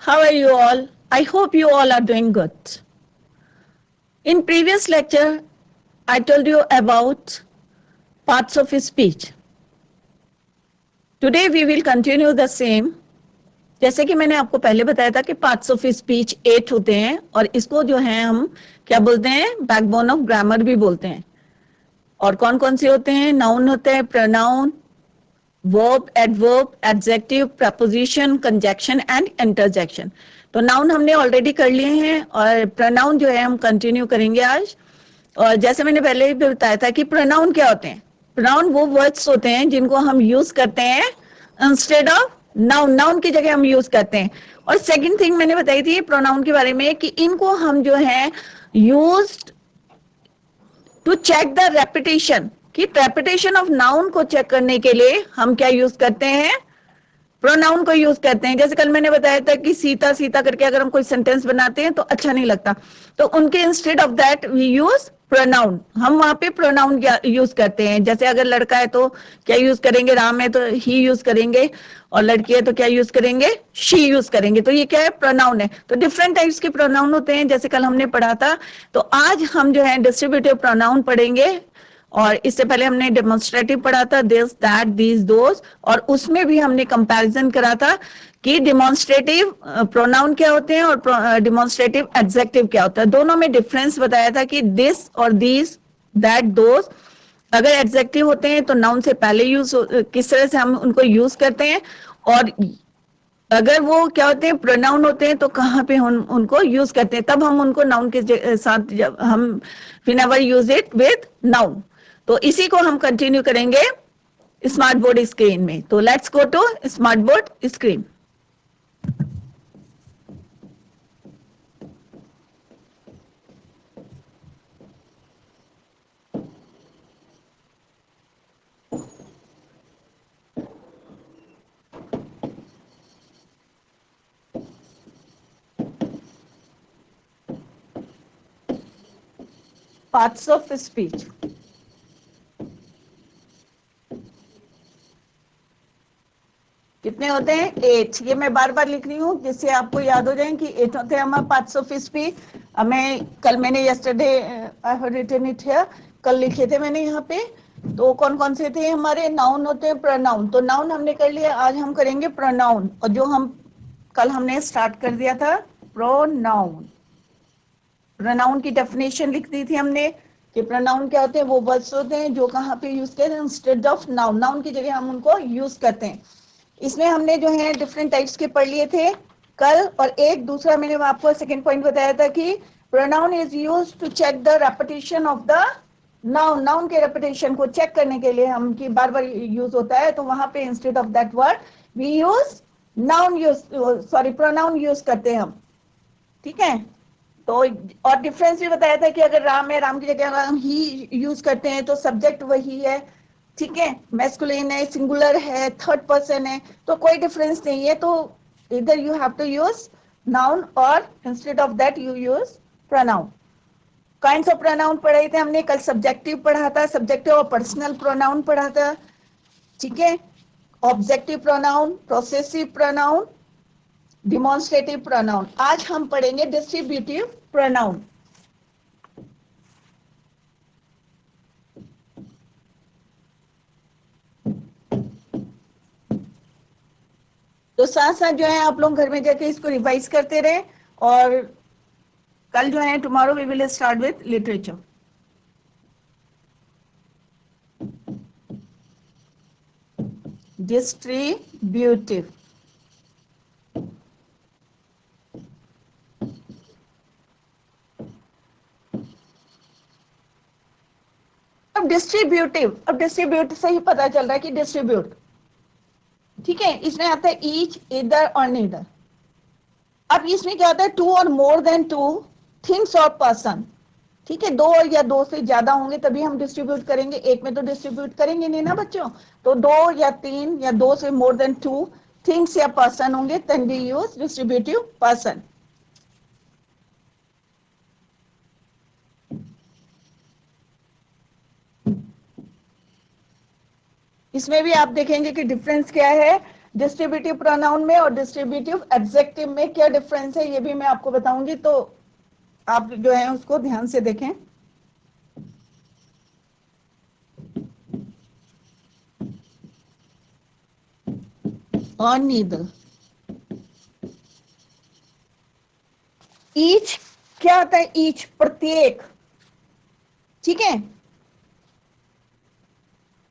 How are you all? I hope you all are doing good. In previous lecture, I told you about parts of speech. Today we will continue the same. जैसे कि मैंने आपको पहले बताया था कि parts of speech 8 होते हैं और इसको जो है हम क्या बोलते हैं, बैकबोन ऑफ ग्रामर भी बोलते हैं. और कौन कौन से होते हैं? नाउन होते हैं, pronoun, verb, adverb, adjective, preposition, conjunction and interjection. तो नाउन हमने ऑलरेडी कर लिए हैं और प्रोनाउन जो है हम कंटिन्यू करेंगे आज. और जैसे मैंने पहले भी बताया था कि प्रोनाउन क्या होते हैं. प्रोनाउन वो वर्ड्स होते हैं जिनको हम यूज करते हैं इंस्टेड ऑफ नाउन. नाउन की जगह हम यूज करते हैं. और सेकंड थिंग मैंने बताई थी प्रोनाउन के बारे में कि इनको हम जो है use to check the repetition, कि रेपिटेशन ऑफ नाउन को चेक करने के लिए हम क्या यूज करते हैं, प्रोनाउन को यूज करते हैं. जैसे कल मैंने बताया था कि सीता सीता करके अगर हम कोई सेंटेंस बनाते हैं तो अच्छा नहीं लगता, तो उनके instead of that we use pronoun. हम वहां पे प्रोनाउन यूज करते हैं. जैसे अगर लड़का है तो क्या यूज करेंगे, राम है तो ही यूज करेंगे, और लड़की है तो क्या यूज करेंगे, शी यूज करेंगे. तो ये क्या है, प्रोनाउन है. तो डिफरेंट टाइप्स के प्रोनाउन होते हैं जैसे कल हमने पढ़ा था. तो आज हम जो है डिस्ट्रीब्यूटिव प्रोनाउन पढ़ेंगे. और इससे पहले हमने डेमोन्स्ट्रेटिव पढ़ा था, दिस, दैट, दीज, दोज, और उसमें भी हमने कंपैरिजन करा था कि डेमोन्स्ट्रेटिव प्रोनाउन क्या होते हैं और डेमोन्स्ट्रेटिव एडजेक्टिव क्या होता है. दोनों में डिफरेंस बताया था कि दिस और दीज, दैट, दोज अगर एडजेक्टिव होते हैं तो नाउन से पहले यूज, किस तरह से हम उनको यूज करते हैं, और अगर वो क्या होते हैं, प्रोनाउन होते हैं, तो कहाँ पे हम उनको यूज करते हैं. तब हम उनको नाउन के साथ जब हम whenever use it with noun. तो इसी को हम कंटिन्यू करेंगे स्मार्ट बोर्ड स्क्रीन में. तो let's go to smart board screen. Parts of speech. कितने होते हैं? 8. ये मैं बार बार लिख रही हूँ जिससे आपको याद हो जाए कि 8 होते हैं हमारे पार्ट्स ऑफ स्पीच. मैंने yesterday I have written it here, कल लिखे थे मैंने यहाँ पे. तो कौन कौन से थे हमारे? नाउन होते हैं, प्रोनाउन. तो नाउन हमने कर लिया, आज हम करेंगे प्रोनाउन. और जो हम कल हमने स्टार्ट कर दिया था प्रोनाउन. प्रोनाउन की डेफिनेशन लिख दी थी हमने कि प्रोनाउन क्या होते हैं, वो वर्ड्स होते हैं जो कहाँ पे यूज करते हैं इंस्टेड ऑफ नाउन. नाउन की जगह हम उनको यूज करते हैं. इसमें हमने जो है डिफरेंट टाइप्स के पढ़ लिए थे कल. और एक दूसरा मैंने आपको सेकंड पॉइंट बताया था कि pronoun is used to check the repetition of the noun. Noun के रेपिटेशन को चेक करने के लिए हम की बार बार यूज होता है, तो वहां पे instead of that word we use noun use, sorry pronoun use करते हैं हम. ठीक है. तो और डिफरेंस भी बताया था कि अगर राम है, राम की जगह अगर हम ही यूज करते हैं तो सब्जेक्ट वही है. ठीक है. मैस्कुलिन है, सिंगुलर है, थर्ड पर्सन है, तो कोई डिफरेंस नहीं है. तो इधर you have to use noun और instead of that you use pronoun. Kinds of pronoun पढ़े थे हमने कल. सब्जेक्टिव पढ़ा था, सब्जेक्टिव और पर्सनल प्रोनाउन पढ़ा था. ठीक है. Objective pronoun, progressive pronoun, demonstrative pronoun. आज हम पढ़ेंगे डिस्ट्रीब्यूटिव प्रोनाउन. तो साथ साथ जो है आप लोग घर में जाके इसको रिवाइज करते रहे. और कल जो है tomorrow we will start with literature. Distributive. अब डिस्ट्रीब्यूट से ही पता चल रहा है कि डिस्ट्रीब्यूट. ठीक है. इसमें आता है ईच, इधर और नीदर. अब इसमें क्या होता है? टू और मोर देन टू थिंग्स और पर्सन. ठीक है. दो या दो से ज्यादा होंगे तभी हम डिस्ट्रीब्यूट करेंगे. एक में तो डिस्ट्रीब्यूट करेंगे नहीं ना बच्चों. तो दो या तीन या दो से मोर देन टू थिंग्स या पर्सन होंगे then we use distributive person. इसमें भी आप देखेंगे कि डिफरेंस क्या है. डिस्ट्रीब्यूटिव प्रोनाउन में और डिस्ट्रीब्यूटिव एडजेक्टिव में क्या डिफरेंस है ये भी मैं आपको बताऊंगी, तो आप जो है उसको ध्यान से देखें। और नीदर, ईच क्या आता है? ईच प्रत्येक, ठीक है,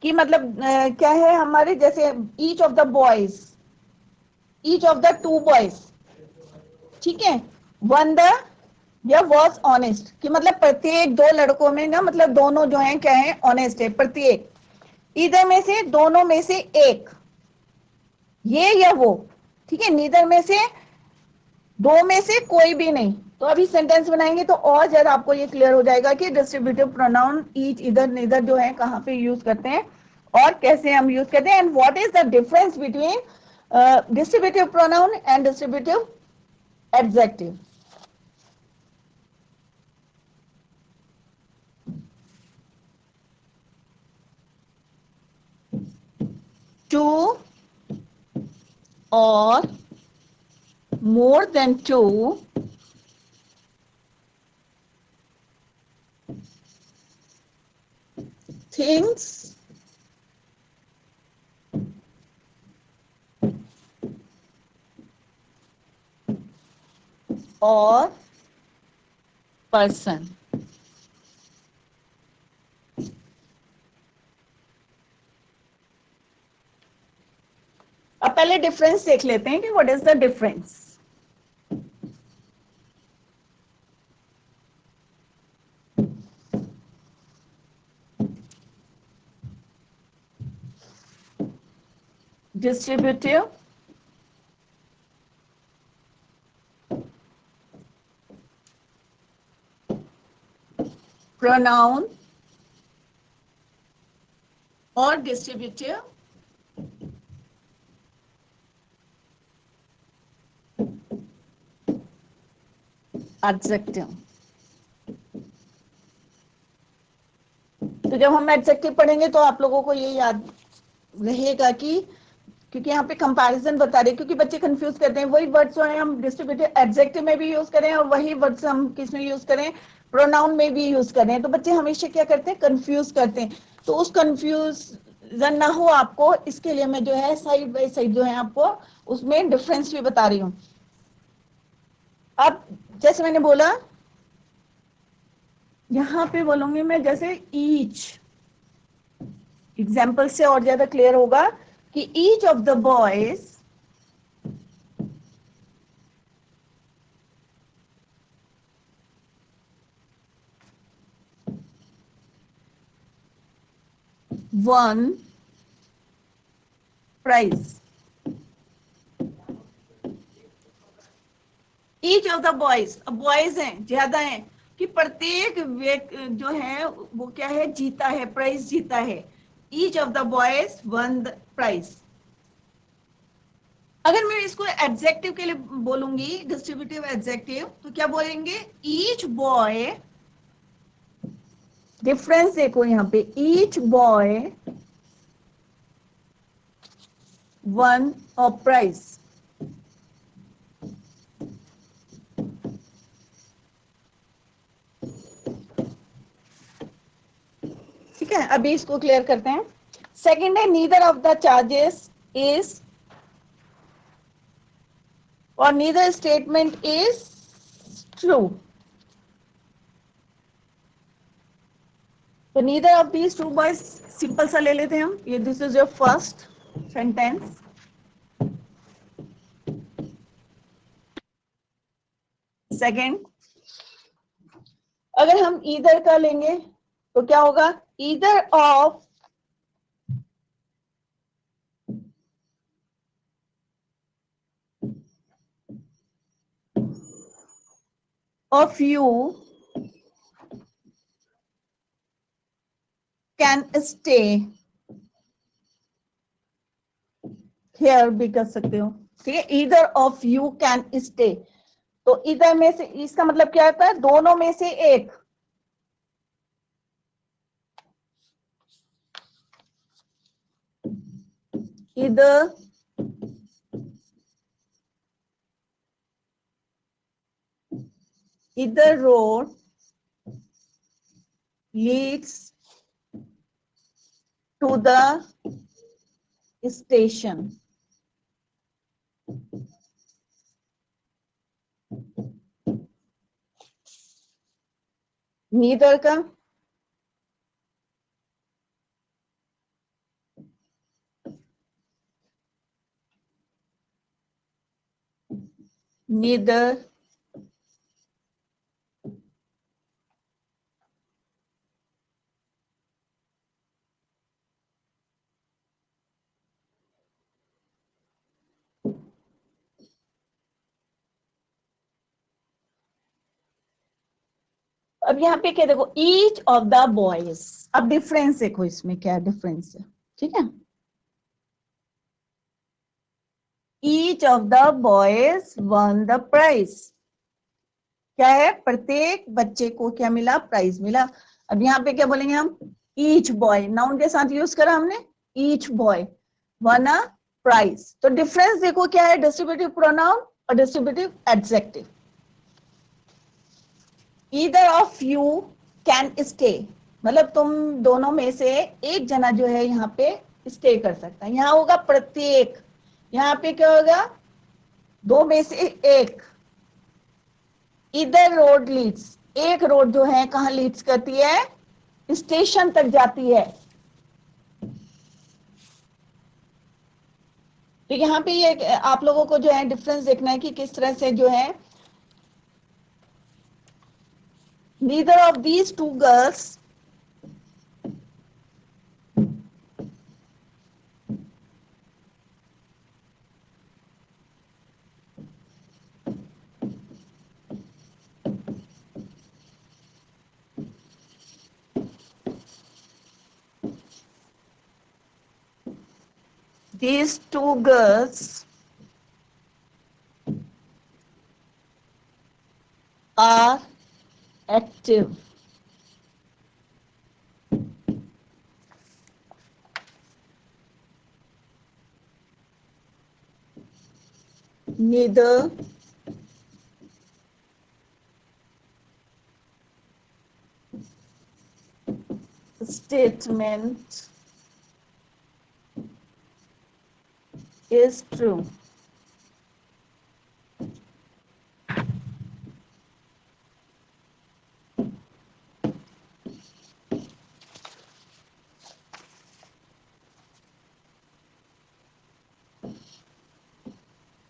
कि मतलब क्या है हमारे, जैसे each of the boys, each of the two boys, ठीक है, वन द या वॉज ऑनेस्ट, कि मतलब प्रत्येक दो लड़कों में ना, मतलब दोनों जो है क्या है? ऑनेस्ट है, प्रत्येक, इधर में से दोनों में से एक, ये या वो, ठीक है, नीदर में से, दो में से कोई भी नहीं। तो अभी सेंटेंस बनाएंगे तो और ज्यादा आपको ये क्लियर हो जाएगा कि डिस्ट्रीब्यूटिव प्रोनाउन ईच, इधर, नीदर जो है कहाँ पे यूज करते हैं और कैसे हम यूज करते हैं, and what is the difference between distributive pronoun and distributive adjective. Two और more than two things or person। अब पहले डिफरेंस देख लेते हैं कि what is the difference. Distributive pronoun और डिस्ट्रीब्यूटिव एडजेक्टिव। तो जब हम एडजेक्टिव पढ़ेंगे तो आप लोगों को ये याद रहेगा कि, क्योंकि यहाँ पे कंपैरिजन बता रहे हैं, क्योंकि बच्चे कंफ्यूज करते हैं, वही वर्ड्स जो है हम डिस्ट्रीब्यूटिव एडजेक्टिव में भी यूज करें और वही वर्ड्स हम किस में यूज करें, प्रोनाउन में भी यूज करें। तो बच्चे हमेशा क्या करते हैं? कंफ्यूज करते हैं। तो उस कंफ्यूजन ना हो आपको, इसके लिए मैं जो है साइड बाय साइड जो है आपको उसमें डिफरेंस भी बता रही हूँ। अब जैसे मैंने बोला, यहाँ पे बोलूंगी मैं जैसे ईच, एग्जाम्पल से और ज्यादा क्लियर होगा कि each of the boys won prize. Each of the boys, अब बॉयज हैं, ज्यादा हैं, कि प्रत्येक जो है वो क्या है? जीता है, प्राइज जीता है। Each of the boys won the prize. अगर मैं इसको एडजेक्टिव के लिए बोलूंगी, डिस्ट्रीब्यूटिव एडजेक्टिव, तो क्या बोलेंगे? ईच बॉय, डिफरेंस देखो यहाँ पे, each boy won a prize. ठीक है, अभी इसको क्लियर करते हैं। सेकेंड है, neither of the charges is, और नीदर स्टेटमेंट इज ट्रू। तो neither of these two boys, simple सा ले लेते हैं हम ये, this is your first sentence. Second, अगर हम ईदर का लेंगे तो क्या होगा? Either of you can stay here भी कर सकते हो, ठीक है। Either of you can stay, तो इधर में से, इसका मतलब क्या होता है? दोनों में से एक। इधर either road leads to the station. Neither का neither अब यहाँ पे क्या देखो ईच ऑफ द बॉयज अब डिफरेंस देखो इसमें क्या डिफरेंस है ठीक है each of the boys won the prize क्या है प्रत्येक बच्चे को क्या मिला प्राइज मिला अब यहाँ पे क्या बोलेंगे हम ईच बॉय नाउन के साथ यूज करा हमने each boy won a prize तो डिफरेंस देखो क्या है डिस्ट्रीब्यूटिव प्रोनाउन और distributive adjective either of you can stay मतलब तुम दोनों में से एक जना जो है यहाँ पे स्टे कर सकता है यहाँ होगा प्रत्येक यहाँ पे क्या होगा दो में से एक इधर रोड लीड्स एक रोड जो है कहां लीड्स करती है स्टेशन तक जाती है तो यहाँ पे ये आप लोगों को जो है डिफरेंस देखना है कि किस तरह से जो है neither of these two girls these two girls are active neither statement is true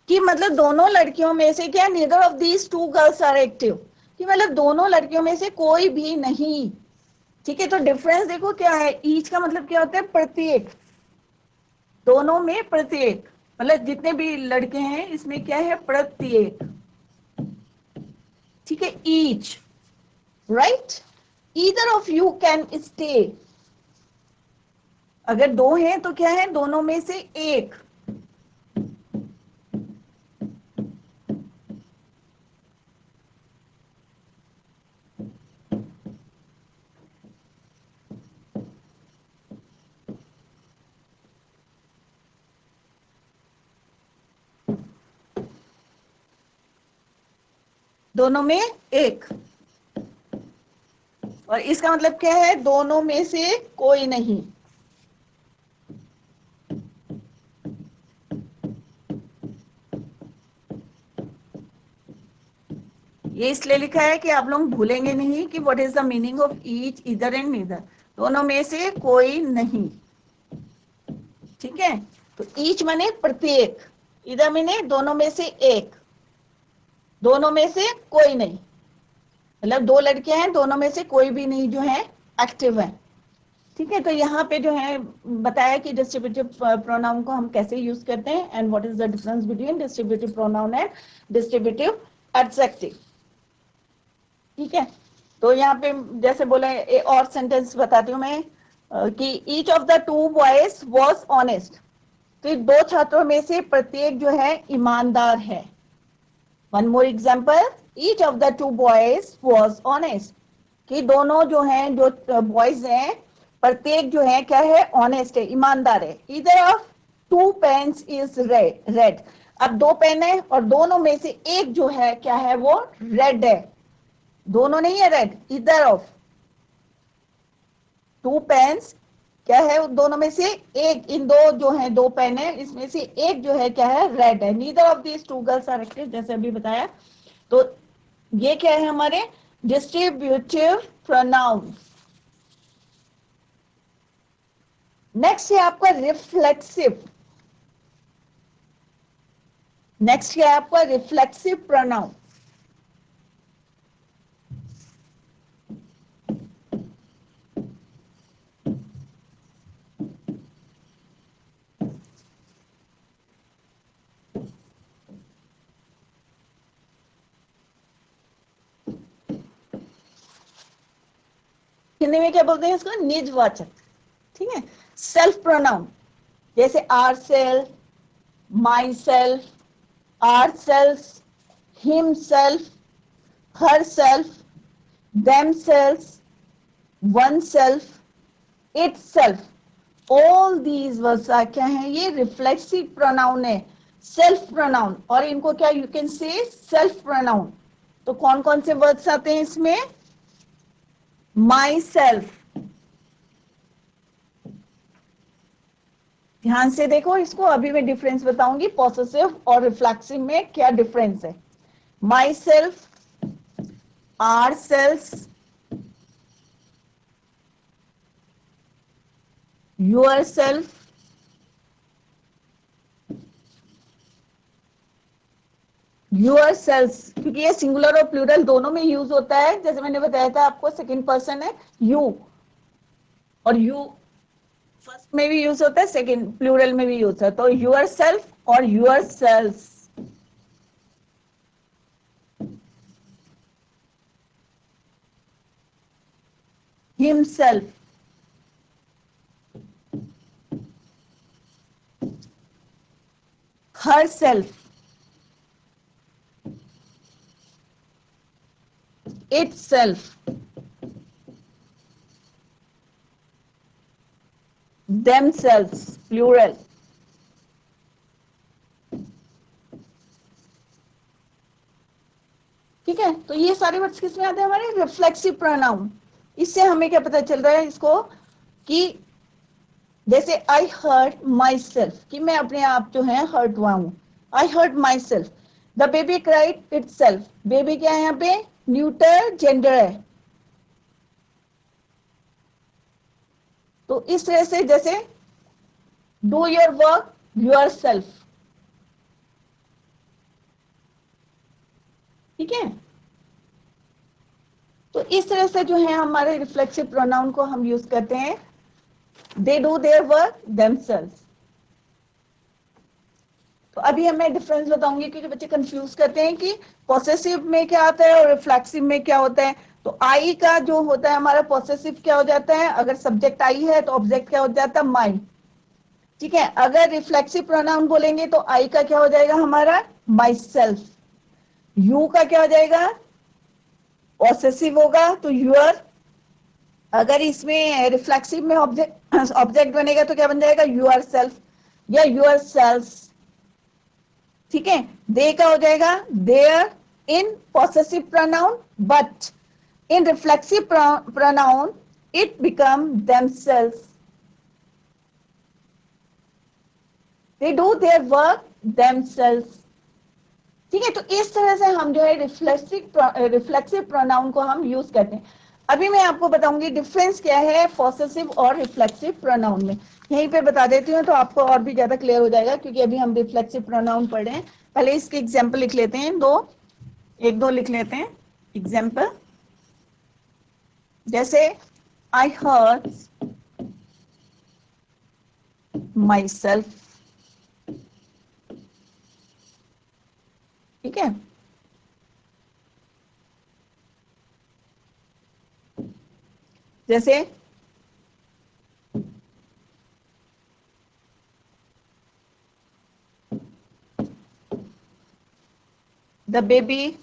कि मतलब दोनों लड़कियों में से क्या neither of these two girls are active कि मतलब दोनों लड़कियों में से कोई भी नहीं ठीक है तो डिफरेंस देखो क्या है ईच का मतलब क्या होता है प्रत्येक दोनों में प्रत्येक मतलब जितने भी लड़के हैं इसमें क्या है प्रत्येक ठीक है each right either of you can stay अगर दो हैं तो क्या है दोनों में से एक दोनों में एक और इसका मतलब क्या है दोनों में से कोई नहीं ये इसलिए लिखा है कि आप लोग भूलेंगे नहीं कि what is the meaning of each इधर एंड नीदर दोनों में से कोई नहीं ठीक है तो ईच माने प्रत्येक इधर माने दोनों में से एक दोनों में से कोई नहीं मतलब दो लड़के हैं दोनों में से कोई भी नहीं जो है एक्टिव है ठीक है तो यहाँ पे जो है बताया कि डिस्ट्रीब्यूटिव प्रोनाउन को हम कैसे यूज करते हैं and what is the difference between distributive pronoun and distributive adjective ठीक है तो यहाँ पे जैसे बोले और सेंटेंस बताती हूँ मैं कि each of the two boys was honest तो दो छात्रों में से प्रत्येक जो है ईमानदार है one more example each of the two boys was honest कि दोनों जो हैं जो बॉयज हैं प्रत्येक जो है क्या है ऑनेस्ट है ईमानदार है either of two pens is red अब दो पेन है और दोनों में से एक जो है क्या है वो रेड है दोनों नहीं है रेड, इधर ऑफ 2 पेन्स क्या है उन दोनों में से एक, इन दो जो है 2 पेन है इसमें से एक जो है क्या है रेड है, neither of these two girls are active, जैसे अभी बताया। तो ये क्या है हमारे डिस्ट्रीब्यूटिव प्रोनाउन। नेक्स्ट है आपका रिफ्लेक्सिव, नेक्स्ट क्या है आपका रिफ्लेक्सिव प्रोनाउन। हिंदी में क्या बोलते हैं इसको, निजवाचक, ठीक है। सेल्फ प्रोनाउन जैसे ourself, myself, ourself, himself, herself, themself, oneself, itself, all these words क्या है, ये रिफ्लेक्सिव प्रोनाउन है, सेल्फ प्रोनाउन। और इनको क्या you can say self pronoun. तो कौन कौन से वर्ड्स आते हैं इसमें, माई सेल्फ, ध्यान से देखो इसको, अभी मैं डिफरेंस बताऊंगी पॉसेसिव और रिफ्लेक्सिव में क्या डिफरेंस है। Myself, ourself, yourself, yourself, क्योंकि ये सिंगुलर और प्लूरल दोनों में यूज होता है, जैसे मैंने बताया था आपको सेकंड पर्सन है यू, और यू फर्स्ट में भी यूज होता है, सेकंड प्लूरल में भी यूज होता है। तो योर सेल्फ और yourself, himself, herself, itself, themselves plural. ठीक है, तो ये सारे वर्ड्स किसमें आते हैं हमारे रिफ्लेक्सिव प्रोनाउन। इससे हमें क्या पता चल रहा है इसको कि जैसे आई हर्ट माई सेल्फ, कि मैं अपने आप जो है हर्ट हुआ हूं, I hurt myself. The baby cried itself, baby क्या है यहाँ पे न्यूटर जेंडर है। तो इस तरह से जैसे do your work your self, ठीक है। तो इस तरह से जो है हमारे रिफ्लेक्सिव प्रोनाउन को हम यूज करते हैं, दे डू देयर वर्क देमसेल्व्स। तो अभी मैं डिफरेंस बताऊंगी क्योंकि बच्चे कंफ्यूज करते हैं कि पॉसेसिव में क्या आता है और रिफ्लेक्सिव में क्या होता है। तो आई का जो होता है हमारा पॉसेसिव क्या हो जाता है, अगर सब्जेक्ट आई है तो ऑब्जेक्ट क्या हो जाता है माई, ठीक है। अगर रिफ्लेक्सिव प्रोनाउन बोलेंगे तो आई का क्या हो जाएगा हमारा माई सेल्फ, यू का क्या हो जाएगा पॉसेसिव होगा तो यूर। अगर इसमें रिफ्लेक्सिव में ऑब्जेक्ट ऑब्जेक्ट बनेगा तो क्या बन जाएगा यूर सेल्फ या यूर सेल्फ, ठीक है। दे का हो जाएगा their in possessive pronoun, but in reflexive pronoun it become themselves, they do their work themselves, ठीक है। तो इस तरह से हम जो है रिफ्लेक्सिव प्रोनाउन को हम यूज करते हैं। अभी मैं आपको बताऊंगी डिफरेंस क्या है पॉसेसिव और रिफ्लेक्सिव प्रोनाउन में, यहीं पे बता देती हूँ तो आपको और भी ज्यादा क्लियर हो जाएगा, क्योंकि अभी हम रिफ्लेक्सिव प्रोनाउन पढ़ रहे हैं। पहले इसके एग्जाम्पल लिख लेते हैं, एक दो लिख लेते हैं एग्जाम्पल। जैसे आई हर्ट माई सेल्फ, ठीक है। जैसे the baby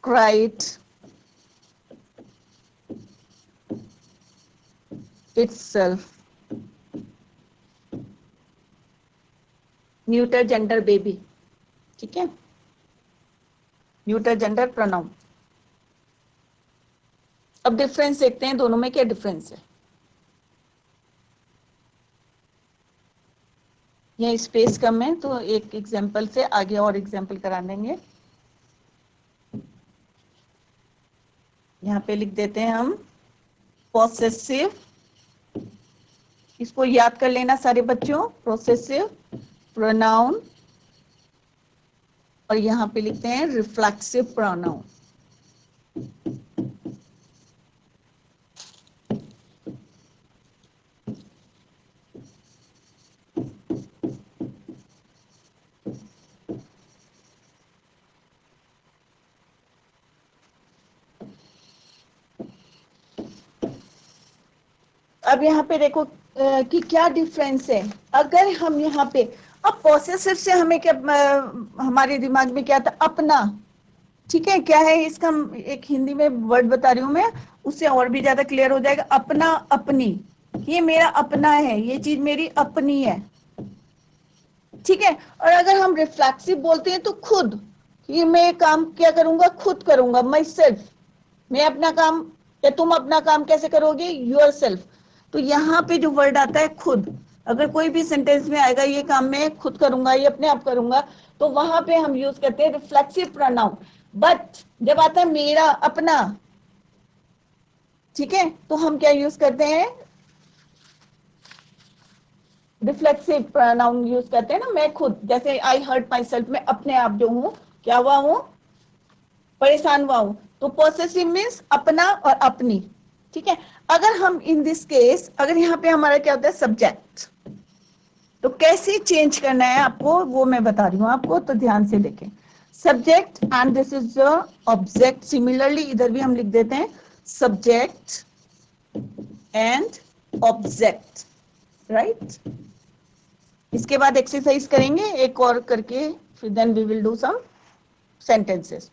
cried itself, neuter gender baby, ठीक है, न्यूटर जेंडर प्रोनाउन। अब डिफरेंस देखते हैं दोनों में क्या डिफरेंस है। ये स्पेस कम है तो एक एग्जांपल से आगे और एग्जांपल करा देंगे। यहाँ पे लिख देते हैं हम पॉसेसिव, इसको याद कर लेना सारे बच्चों, पॉसेसिव प्रोनाउन, और यहाँ पे लिखते हैं रिफ्लेक्सिव प्रोनाउन। अब यहाँ पे देखो कि क्या डिफरेंस है। अगर हम यहाँ पे, अब पॉसेसिव से हमें क्या हमारे दिमाग में क्या था, अपना, ठीक है, क्या है इसका, एक हिंदी में वर्ड बता रही हूँ मैं, उससे और भी ज्यादा क्लियर हो जाएगा। अपना, अपनी, ये मेरा अपना है, ये चीज मेरी अपनी है, ठीक है। और अगर हम रिफ्लेक्सिव बोलते हैं तो खुद, ये मैं काम क्या करूंगा, खुद करूंगा, माई सेल्फ, मैं अपना काम, या तुम अपना काम कैसे करोगे, योर सेल्फ। तो यहाँ पे जो वर्ड आता है खुद, अगर कोई भी सेंटेंस में आएगा ये काम मैं खुद करूंगा, ये अपने आप करूंगा, तो वहां पे हम यूज करते हैं रिफ्लेक्सिव प्रोनाउन। बट जब आता है मेरा अपना, ठीक है, तो हम क्या यूज करते हैं, रिफ्लेक्सिव प्रोनाउन यूज करते हैं ना, मैं खुद, जैसे आई हर्ट माई सेल्फ, मैं अपने आप जो हूं क्या हुआ हूं, परेशान हुआ हूं। तो पॉसेसिव मीन्स अपना और अपनी, ठीक है। अगर हम इन दिस केस, अगर यहाँ पे हमारा क्या होता है सब्जेक्ट, तो कैसे चेंज करना है आपको वो मैं बता रही हूँ आपको, तो ध्यान से देखें। Subject and this is the object, similarly इधर भी हम लिख देते हैं सब्जेक्ट एंड ऑब्जेक्ट, राइट। इसके बाद एक्सरसाइज करेंगे एक और करके, फिर then we will do some sentences.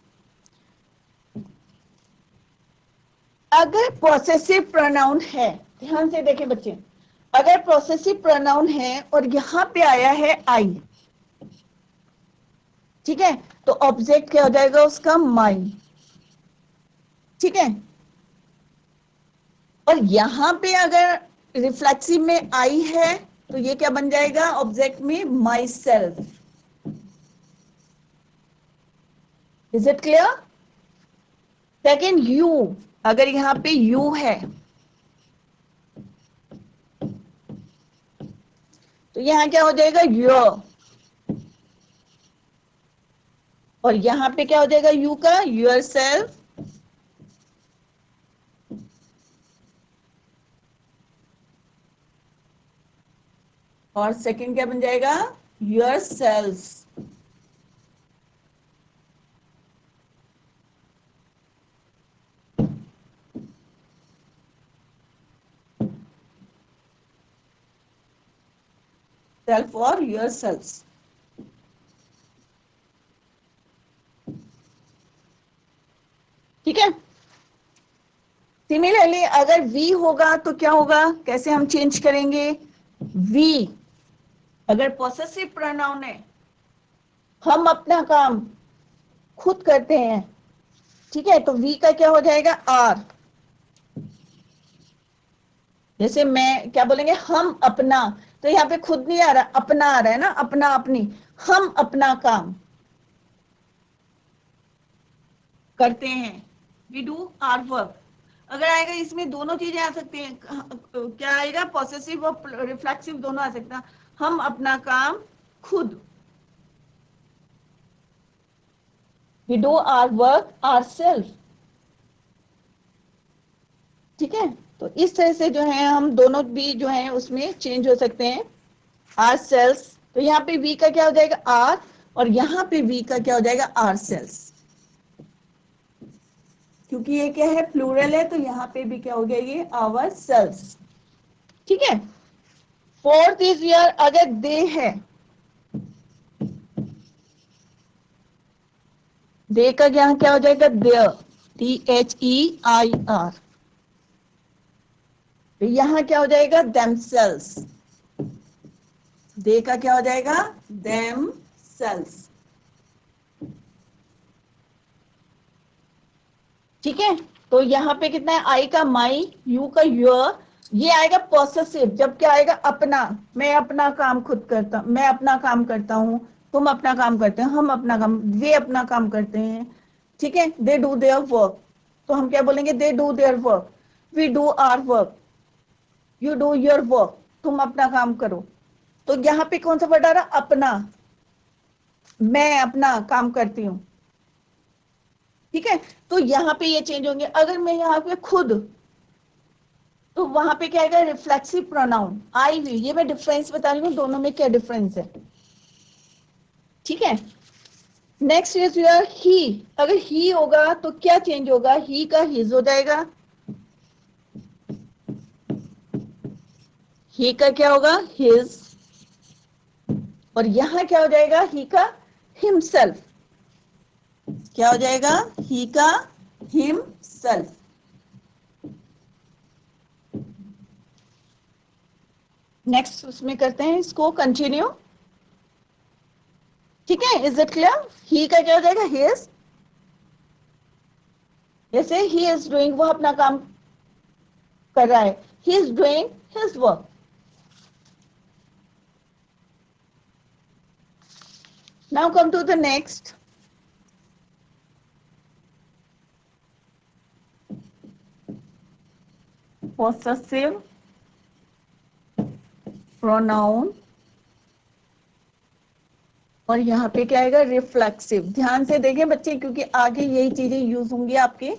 अगर पॉसेसिव प्रोनाउन है, ध्यान से देखें बच्चे, अगर पॉसेसिव प्रोनाउन है और यहां पे आया है आई, ठीक है, तो ऑब्जेक्ट क्या हो जाएगा उसका, माई, ठीक है। और यहां पे अगर रिफ्लेक्सिव में आई है तो ये क्या बन जाएगा ऑब्जेक्ट में, my self. Is it clear. Second, you, अगर यहां पे यू है तो यहां क्या हो जाएगा, योर, और यहां पे क्या हो जाएगा यू का, योर सेल्फ। और सेकंड क्या बन जाएगा, योर सेल्फ। सेल्फ और योर सेल्फ, ठीक है। सिमिलरली अगर वी होगा तो क्या होगा, कैसे हम चेंज करेंगे, वी अगर पॉसेसिव प्रोनाउन है, हम अपना काम खुद करते हैं, ठीक है, तो वी का क्या हो जाएगा, आर। जैसे मैं क्या बोलेंगे, हम अपना, तो यहाँ पे खुद नहीं आ रहा, अपना आ रहा है ना, अपना अपनी, हम अपना काम करते हैं, वी डू आवर वर्क। अगर आएगा इसमें दोनों चीजें आ सकती हैं, क्या आएगा, पॉसेसिव और रिफ्लेक्सिव दोनों आ सकता है। हम अपना काम खुद, we do our work ourself, ठीक है। तो इस तरह से जो है हम दोनों भी जो है उसमें चेंज हो सकते हैं, आर सेल्स। तो यहाँ पे वी का क्या हो जाएगा, आर, और यहाँ पे वी का क्या हो जाएगा, आर सेल्स, क्योंकि ये क्या है, प्लूरल है, तो यहाँ पे भी क्या हो गया, ये आवर सेल्स, ठीक है। फोर्थ इज ईयर, अगर दे है, दे का यहाँ क्या हो जाएगा, देयर, THEIR। तो यहाँ क्या हो जाएगा, themselves, दे का क्या हो जाएगा, देम सेल्स। ठीक है, तो यहाँ पे कितना है, आई का माई, यू का योर, ये आएगा पॉसेसिव जब क्या आएगा, अपना, मैं अपना काम खुद करता, मैं अपना काम करता हूँ, तुम अपना काम करते हो, हम अपना काम, वे अपना काम करते हैं। ठीक है, दे डू देयर वर्क, तो हम क्या बोलेंगे, they do their work, we do our work, you do your work, तुम अपना काम करो। तो यहाँ पे कौन सा वर्ड आ रहा, अपना, मैं अपना काम करती हूँ। ठीक है, तो यहाँ पे ये चेंज होंगे। अगर मैं यहाँ पे खुद, तो वहां पे क्या आएगा, रिफ्लेक्सिव प्रोनाउन, आई वी। ये मैं डिफरेंस बता रही हूँ दोनों में क्या डिफरेंस है। ठीक है, नेक्स्ट इज योर ही। अगर ही होगा तो क्या चेंज होगा, ही का हिज हो जाएगा, ही का क्या होगा, हिज, और यहां क्या हो जाएगा, ही का हिमसेल्फ। क्या हो जाएगा, ही का हिमसेल्फ। नेक्स्ट उसमें करते हैं इसको कंटिन्यू। ठीक है, इज इट क्लियर, ही का क्या हो जाएगा, हिज, जैसे ही इज डूइंग, वो अपना काम कर रहा है, he is doing his work. Now come to the next, possessive pronoun, और यहाँ पे क्या आएगा, रिफ्लेक्सिव। ध्यान से देखें बच्चे, क्योंकि आगे यही चीजें यूज होंगी आपके,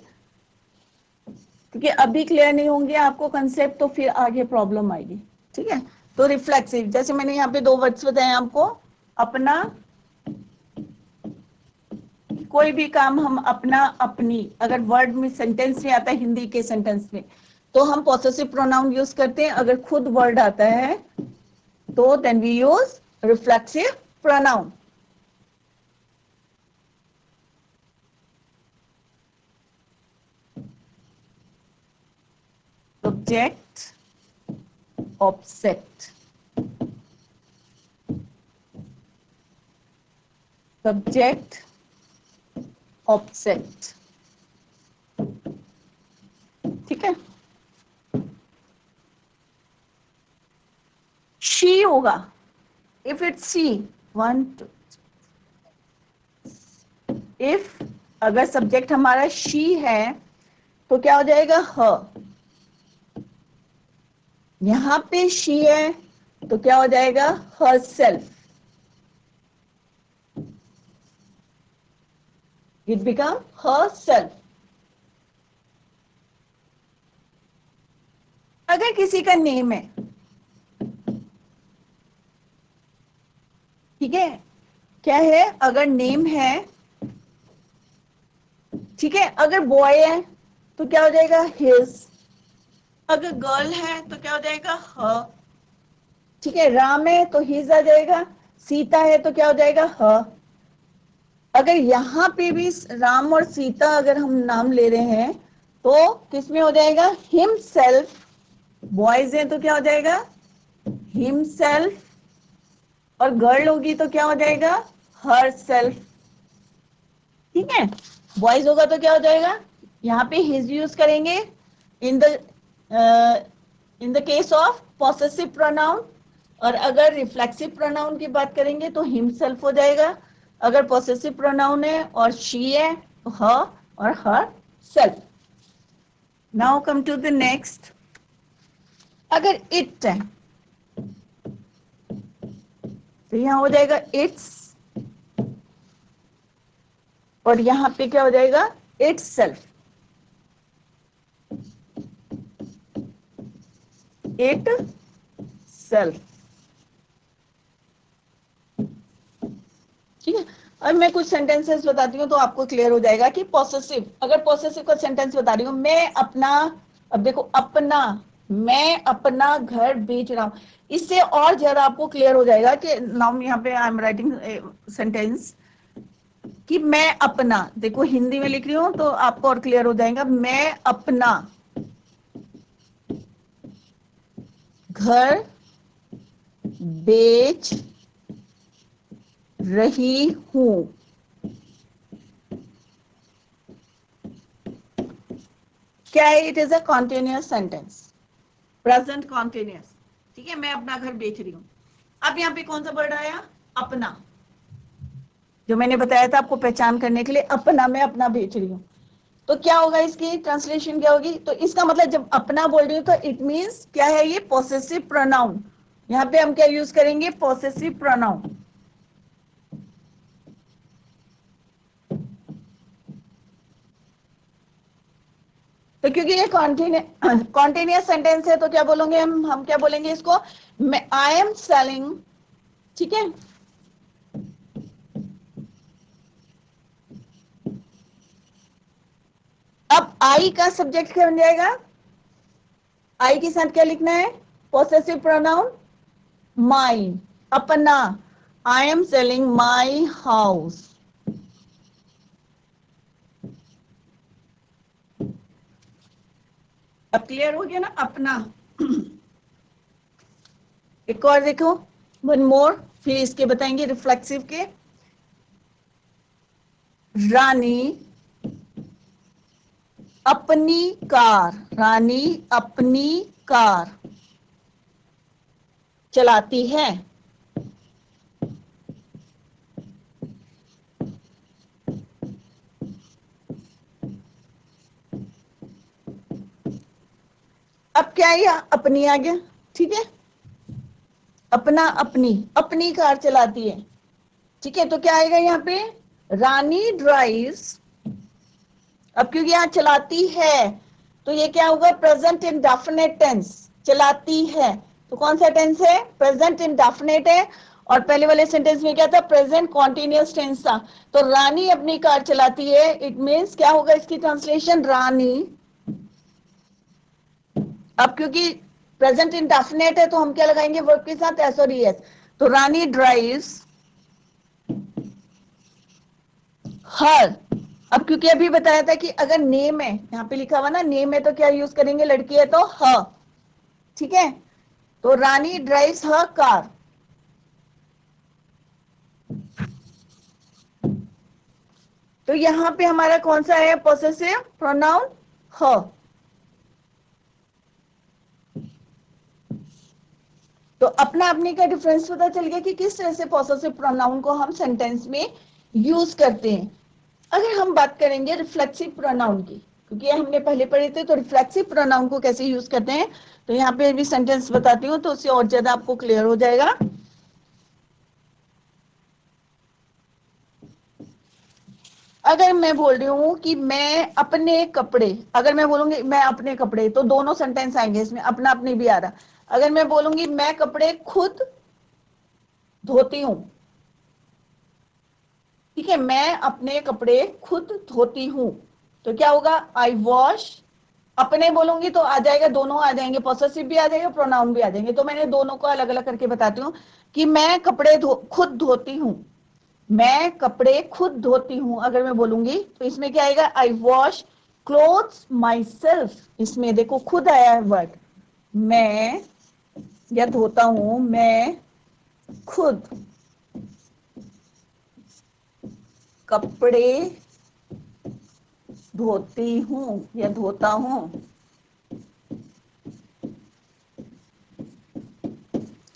क्योंकि अभी क्लियर नहीं होंगे आपको कंसेप्ट तो फिर आगे प्रॉब्लम आएगी। ठीक है, तो रिफ्लेक्सिव, जैसे मैंने यहाँ पे दो वर्ड्स बताए आपको, अपना, कोई भी काम हम अपना, अपनी, अगर वर्ड में सेंटेंस में आता है हिंदी के सेंटेंस में, तो हम पॉसेसिव प्रोनाउन यूज करते हैं। अगर खुद वर्ड आता है तो then we use reflexive pronoun. Subject, object, subject, object। ठीक है, she होगा, if it's she, 1 2, if अगर सब्जेक्ट हमारा she है तो क्या हो जाएगा, her। यहां पे she है तो क्या हो जाएगा, herself। it become herself। अगर किसी का नेम है, ठीक है, क्या है, अगर नेम है, ठीक है, अगर बॉय है तो क्या हो जाएगा, हिज, अगर गर्ल है तो क्या हो जाएगा, हर। ठीक है, राम है तो हिज आ जाएगा, सीता है तो क्या हो जाएगा, हर। अगर यहाँ पे भी राम और सीता अगर हम नाम ले रहे हैं तो किस में हो जाएगा, हिमसेल्फ। बॉयज है तो क्या हो जाएगा, हिमसेल्फ, और गर्ल होगी तो क्या हो जाएगा, हर सेल्फ। ठीक है, बॉयज होगा तो क्या हो जाएगा, यहाँ पे हिज यूज करेंगे in the case of possessive pronoun, और अगर रिफ्लेक्सिव प्रोनाउन की बात करेंगे तो हिमसेल्फ हो जाएगा। अगर पॉसेसिव प्रोनाउन है और शी है तो हर और herself. Now come to the next, अगर इट है तो यहां हो जाएगा इट्स, और यहां पे क्या हो जाएगा, इट्स सेल्फ, इट सेल्फ। ठीक है, अब मैं कुछ सेंटेंसेस बताती हूँ तो आपको क्लियर हो जाएगा कि पॉसेसिव, अगर पॉसेसिव का सेंटेंस बता रही हूँ, मैं अपना, अब देखो अपना, मैं अपना घर बेच रहा हूँ, इससे और ज्यादा आपको क्लियर हो जाएगा कि नाउ यहाँ पे आई एम राइटिंग सेंटेंस कि मैं अपना, देखो हिंदी में लिख रही हूँ तो आपको और क्लियर हो जाएगा, मैं अपना घर बेच रही हूं। क्या है? It is a continuous sentence, present continuous. ठीक है, मैं अपना घर बेच रही हूं। अब यहाँ पे कौन सा वर्ड आया? अपना, जो मैंने बताया था आपको पहचान करने के लिए, अपना, मैं अपना बेच रही हूँ। तो क्या होगा, इसकी ट्रांसलेशन क्या होगी? तो इसका मतलब जब अपना बोल रही हूँ तो इट मीन्स क्या है? ये पॉसेसिव प्रोनाउन। यहाँ पे हम क्या यूज करेंगे? Possessive pronoun. तो क्योंकि ये कॉन्टिन्यूअस सेंटेंस है तो क्या बोलेंगे हम क्या बोलेंगे इसको? मैं आई एम सेलिंग। ठीक है, अब आई का सब्जेक्ट क्या बन जाएगा? आई के साथ क्या लिखना है? पॉसेसिव प्रोनाउन माई, अपना। I am selling my house. अब क्लियर हो गया ना? अपना। एक और देखो, वन मोर, फिर इसके बताएंगे रिफ्लेक्सिव के। रानी अपनी कार, रानी अपनी कार चलाती है। अब क्या है? अपनी आ गया। ठीक है, अपना, अपनी, अपनी कार चलाती है। ठीक है, तो क्या आएगा यहाँ पे? रानी ड्राइव्स। अब क्योंकि यहाँ चलाती है तो ये क्या होगा? प्रेजेंट इंडेफिनिट टेंस, चलाती है। तो कौन सा टेंस है? प्रेजेंट इंडेफिनिट है। और पहले वाले सेंटेंस में क्या था? प्रेजेंट कॉन्टिन्यूअस टेंस था। तो रानी अपनी कार चलाती है, इट मीन्स क्या होगा इसकी ट्रांसलेशन? रानी। अब क्योंकि प्रेजेंट इंडेफिनिट है तो हम क्या लगाएंगे वर्ब के साथ? एस और ईएस। तो रानी ड्राइव्स हर। अब क्योंकि अभी बताया था कि अगर नेम है, यहाँ पे लिखा हुआ ना नेम है, तो क्या यूज करेंगे? लड़की है तो ह। ठीक है, तो रानी ड्राइव्स हर कार। तो यहां पे हमारा कौन सा है? पॉसेसिव प्रोनाउन ह। तो अपना अपने का डिफरेंस पता चल गया कि किस तरह से पॉसेसिव प्रोनाउन को हम सेंटेंस में यूज करते हैं। अगर हम बात करेंगे रिफ्लेक्सिव प्रोनाउन की, क्योंकि ये हमने पहले पढ़े थे, तो रिफ्लेक्सिव प्रोनाउन को कैसे यूज करते हैं, तो यहाँ पे भी सेंटेंस बताती हूँ तो उससे और ज्यादा आपको क्लियर हो जाएगा। अगर मैं बोल रही हूँ कि मैं अपने कपड़े, अगर मैं बोलूंगी मैं अपने कपड़े, तो दोनों सेंटेंस आएंगे इसमें, अपना अपने भी आ रहा। अगर मैं बोलूंगी मैं कपड़े खुद धोती हूँ, ठीक है, मैं अपने कपड़े खुद धोती हूँ, तो क्या होगा? आई वॉश। अपने बोलूंगी तो आ जाएगा, दोनों आ जाएंगे, पॉसेसिव भी आ जाएगा, प्रोनाउन भी आ जाएंगे। तो मैंने दोनों को अलग अलग करके बताती हूँ कि मैं कपड़े खुद धोती हूँ, मैं कपड़े खुद धोती हूं। अगर मैं बोलूंगी तो इसमें क्या आएगा? आई वॉश क्लोथ्स माई सेल्फ। इसमें देखो खुद आया है वर्ड, मैं या धोता हूं, मैं खुद कपड़े धोती हूं या धोता हूं।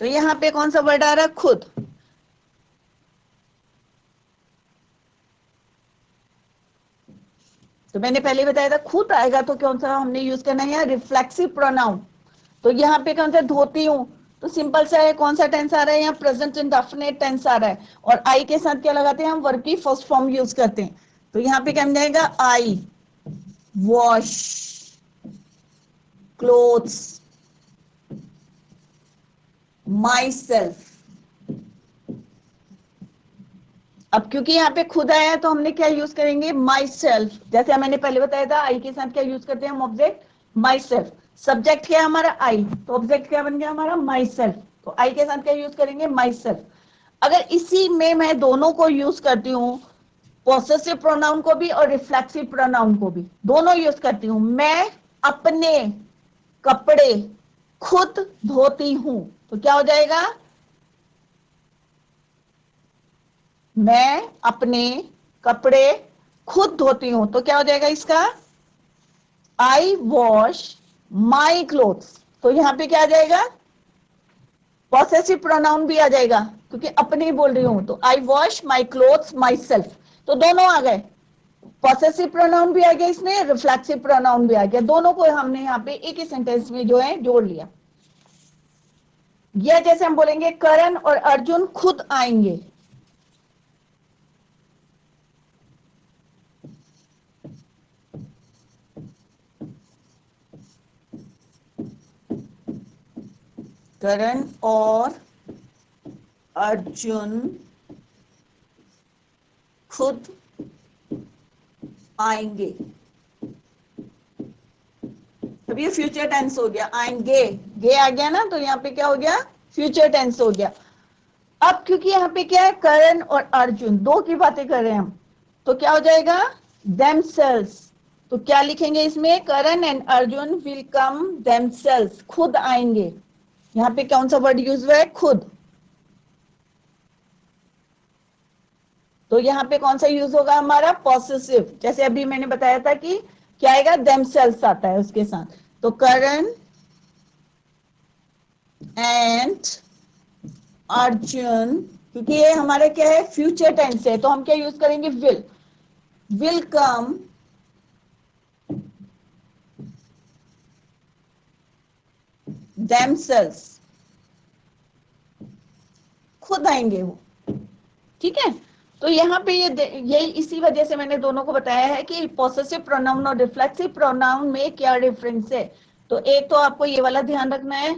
तो यहाँ पे कौन सा वर्ड आ रहा है? खुद। तो मैंने पहले बताया था खुद आएगा तो कौन सा हमने यूज करना है? Reflexive pronoun. तो यहाँ पे कौन सा? धोती हूँ, तो सिंपल सा है, कौन सा टेंस आ रहा है? यहाँ प्रेजेंट इंडेफिनिट टेंस आ रहा है, और आई के साथ क्या लगाते हैं? हम वर्ब की फर्स्ट फॉर्म यूज करते हैं। तो यहाँ पे क्या बन जाएगा? आई वॉश क्लोथ्स माई सेल्फ। अब क्योंकि यहाँ पे खुद आया है तो हमने क्या यूज करेंगे? My self. जैसे मैंने पहले बताया था आई के साथ क्या यूज करते हैं हम? Object my self. सब्जेक्ट क्या है हमारा? आई, तो ऑब्जेक्ट क्या बन गया हमारा? My self. तो आई के साथ क्या यूज करेंगे? My self. अगर इसी में मैं दोनों को यूज करती हूँ, पॉसेसिव प्रोनाउन को भी और रिफ्लेक्सिव प्रोनाउन को भी, दोनों यूज करती हूँ। मैं अपने कपड़े खुद धोती हूँ, तो क्या हो जाएगा? मैं अपने कपड़े खुद धोती हूं, तो क्या हो जाएगा इसका, आई वॉश माई क्लोथ्स। तो यहां पे क्या आ जाएगा, पॉसेसिव प्रोनाउन भी आ जाएगा, क्योंकि अपने ही बोल रही हूं, तो I wash my clothes myself, तो दोनों आ गए, पॉसेसिव प्रोनाउन भी आ गया इसमें, रिफ्लेक्सिव प्रोनाउन भी आ गया, दोनों को हमने यहाँ पे एक ही सेंटेंस में जो है जोड़ लिया। यह जैसे हम बोलेंगे करण और अर्जुन खुद आएंगे, करण और अर्जुन खुद आएंगे। अब ये फ्यूचर टेंस हो गया, आएंगे, गे आ गया ना, तो यहाँ पे क्या हो गया, फ्यूचर टेंस हो गया। अब क्योंकि यहाँ पे क्या है, करण और अर्जुन दो की बातें कर रहे हैं हम, तो क्या हो जाएगा, themselves। तो क्या लिखेंगे इसमें, Karan and Arjun will come themselves, खुद आएंगे। यहाँ पे कौन सा वर्ड यूज हुआ है, खुद, तो यहाँ पे कौन सा यूज होगा हमारा, पॉसेसिव। जैसे अभी मैंने बताया था कि क्या आएगा, themselves आता है उसके साथ, तो करण एंड अर्जुन, क्योंकि ये हमारा क्या है, फ्यूचर टेंस है, तो हम क्या यूज करेंगे, विल कम themselves, खुद आएंगे वो, ठीक है। तो यहाँ पे यही इसी वजह से मैंने दोनों को बताया है कि पॉसेसिव प्रोनाउन और रिफ्लेक्सिव प्रोनाउन में क्या डिफरेंस है। तो एक तो आपको ये वाला ध्यान रखना है,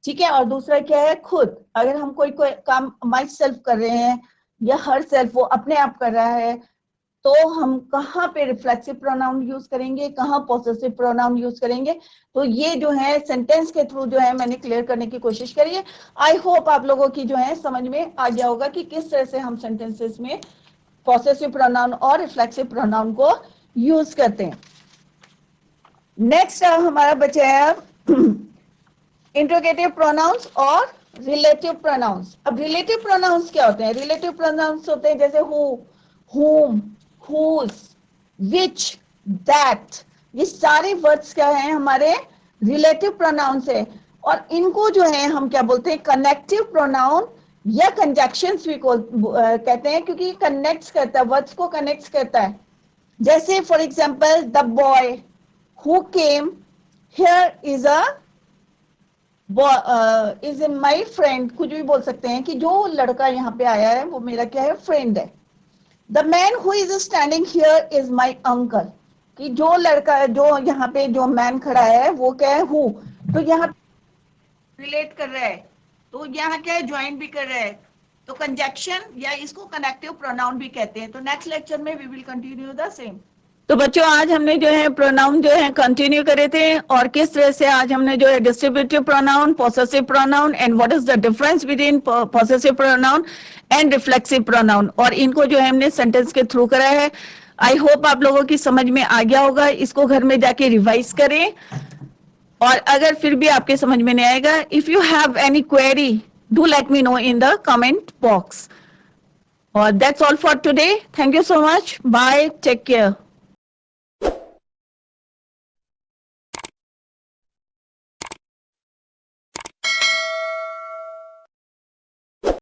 ठीक है, और दूसरा क्या है, खुद। अगर हम कोई काम माई सेल्फ कर रहे हैं या हर सेल्फ, वो अपने आप कर रहा है, तो हम कहाँ पे रिफ्लेक्सिव प्रोनाउन यूज करेंगे, कहाँ पॉसेसिव प्रोनाउन यूज करेंगे। तो ये जो है सेंटेंस के थ्रू जो है मैंने क्लियर करने की कोशिश करी है। आई होप आप लोगों की जो है समझ में आ गया होगा कि किस तरह से हम सेंटेंसेस में पॉसेसिव प्रोनाउन और रिफ्लेक्सिव प्रोनाउन को यूज करते हैं। नेक्स्ट हमारा बचा है अब इंट्रोगेटिव प्रोनाउंस और रिलेटिव प्रोनाउंस। अब रिलेटिव प्रोनाउंस क्या होते हैं, रिलेटिव प्रोनाउंस होते हैं जैसे who, whom, whose, which, that, ये सारे वर्ड्स क्या हैं हमारे रिलेटिव प्रोनाउंस है, और इनको जो है हम क्या बोलते हैं, कनेक्टिव प्रोनाउन या कंजक्शंस भी कहते हैं, क्योंकि कनेक्ट करता है, वर्ड्स को कनेक्ट करता है। जैसे for example the boy who came here is is in my friend, कुछ भी बोल सकते हैं कि जो लड़का यहाँ पे आया है वो मेरा क्या है, फ्रेंड है। The man who is standing here is my uncle, कि जो लड़का जो यहाँ पे जो मैन खड़ा है वो क्या है, हु, तो यहाँ रिलेट कर रहा है, तो यहाँ क्या है, ज्वाइन भी कर रहा है, तो कंजक्शन या इसको कनेक्टिव प्रोनाउन भी कहते हैं। तो नेक्स्ट लेक्चर में we will continue the same. तो बच्चों आज हमने जो है प्रोनाउन जो है कंटिन्यू करे थे, और किस तरह से आज हमने जो है distributive pronoun, possessive pronoun and what is the difference between possessive pronoun and reflexive pronoun, और इनको जो है हमने सेंटेंस के थ्रू करा है। आई होप आप लोगों की समझ में आ गया होगा, इसको घर में जाके रिवाइज करें, और अगर फिर भी आपके समझ में नहीं आएगा, if you have any query do let me know in the comment box. और that's all for today, thank you so much, bye, take care.